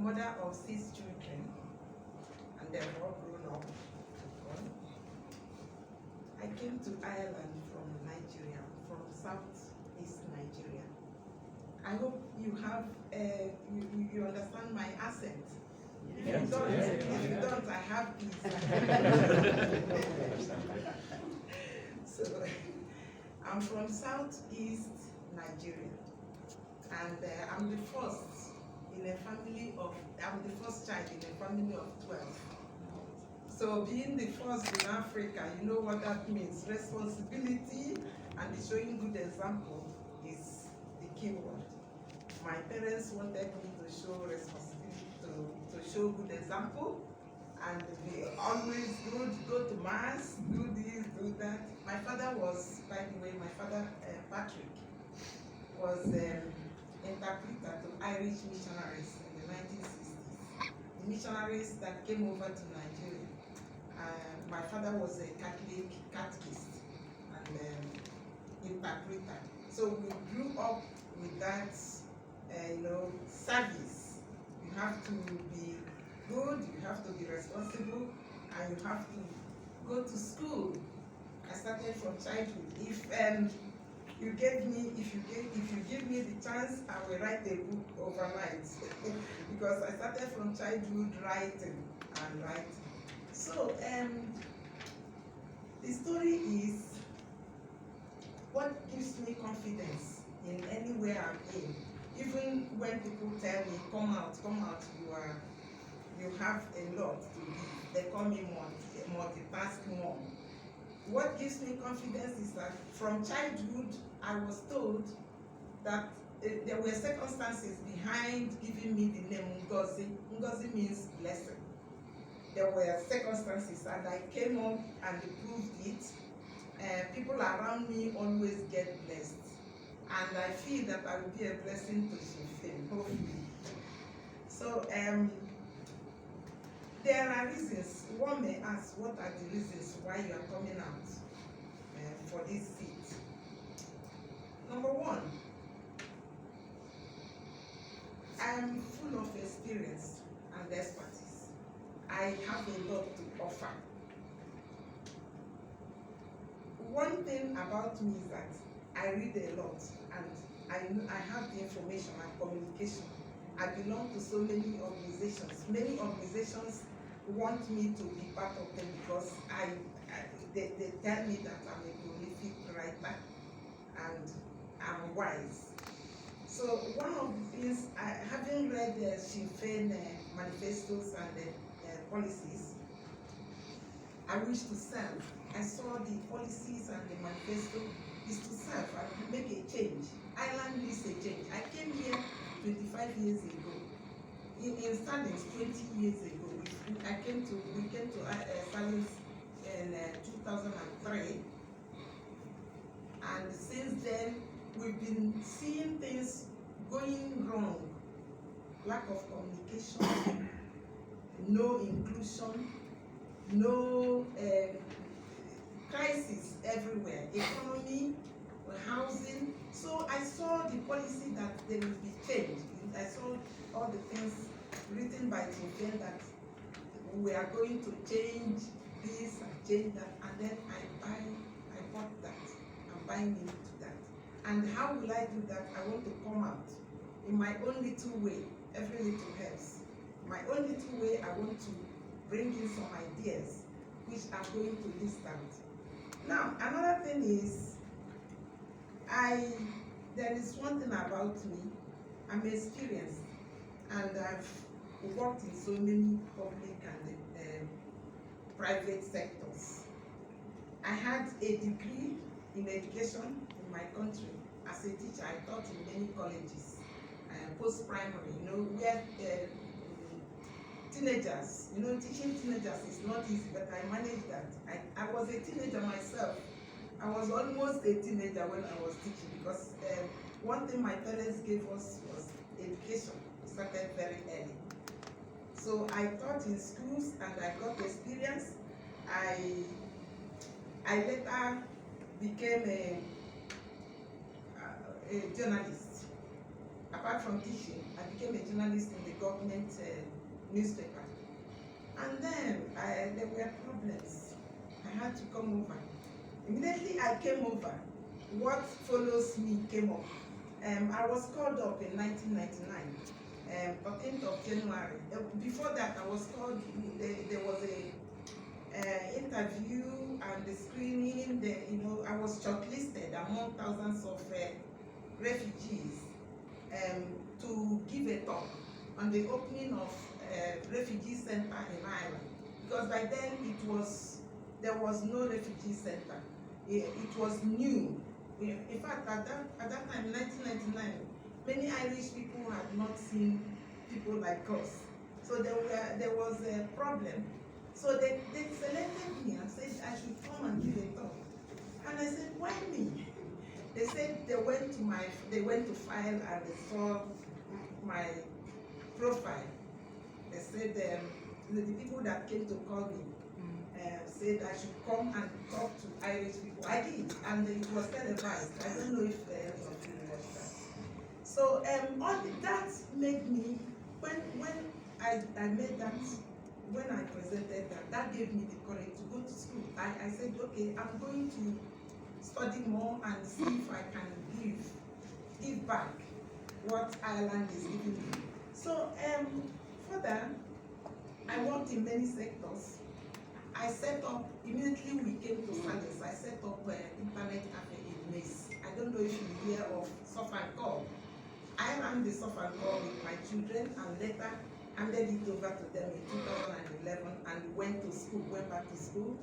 mother of 6 children, and they're all grown up. I came to Ireland from Nigeria, from southeast Nigeria. I hope you have, you understand my accent. If you don't, I have this. So, I'm from southeast Nigeria, and I'm the first child in a family of 12. So being the first in Africa, you know what that means. Responsibility and showing good example is the key word. My parents wanted me to show responsibility, to show good example, and be always good, go to mass, do this, do that. My father was, by the way, Patrick, was interpreter to Irish missionaries in the 1960s. The missionaries that came over to Nigeria. My father was a Catholic catechist and interpreter. So we grew up with that, service. You have to be good, you have to be responsible, and you have to go to school. I started from childhood. If you give me the chance, I will write a book overnight because I started from childhood writing. So the story is what gives me confidence in anywhere I'm in. Even when people tell me, come out, you have a lot to give. They call me multitask mom. What gives me confidence is that from childhood, I was told that there were circumstances behind giving me the name Ngozi. Ngozi means blessing. There were circumstances, and I came up and proved it. People around me always get blessed, and I feel that I will be a blessing to Sinn Féin, hopefully. So there are reasons. One may ask, what are the reasons why you are coming out for this seat? Number one, I am full of experience and expertise. I have a lot to offer. One thing about me is that I read a lot, and I have the information and communication. I belong to so many organizations. Many organizations want me to be part of them because they tell me that I'm a prolific writer and I'm wise. So one of the things, having read the Sinn Féin manifestos and policies, I wish to serve. I saw the policies and the manifesto is to serve and make a change. Ireland needs a change. I came here 25 years ago. In Stallings, 20 years ago. We came to Stallings in 2003. And since then, we've been seeing things going wrong. Lack of communication, no inclusion, no crisis everywhere. Economy, housing. So I saw the policy that there will be change. I saw all the things written by Sinn Féin that we are going to change this and change that, and then I bought that. I'm buying into that. And how will I do that? I want to come out in my own little way. Every little helps. My own little way, I want to bring in some ideas which I'm going to list out. Now, another thing is, there is one thing about me. I'm experienced, and I've worked in so many public and private sectors. I had a degree in education in my country. As a teacher, I taught in many colleges, post-primary, where teenagers, teaching teenagers is not easy, but I managed that. I was a teenager myself. I was almost a teenager when I was teaching because one thing my parents gave us was education. We started very early. So I taught in schools and I got experience. I later became a journalist. I apart from teaching, I became a journalist in the government newspaper. And then there were problems. I had to come over. Immediately I came over, what follows me came up. I was called up in 1999, 14th of January. Before that, I was called, there was a interview and the screening, I was shortlisted among thousands of refugees to give a talk on the opening of refugee center in Ireland. Because by then there was no refugee center. It was new. In fact, at that time, 1999, many Irish people had not seen people like us. So there was a problem. So they selected me and said I should come and give a talk. And I said, why me? They said they went to file and they saw my profile. They said the people that came to call me said I should come and talk to Irish people. I did, and it was televised. I don't know if any of you watched that. So all that made me, when I made that, when I presented that gave me the courage to go to school. I said, okay, I'm going to study more and see if I can give back what Ireland is giving me. So further, I worked in many sectors. I set up, immediately we came to Sales, I set up an internet cafe in Mace. I don't know if you hear of Surf and Call. I ran the Surf and Call with my children and later handed it over to them in 2011 and went back to school.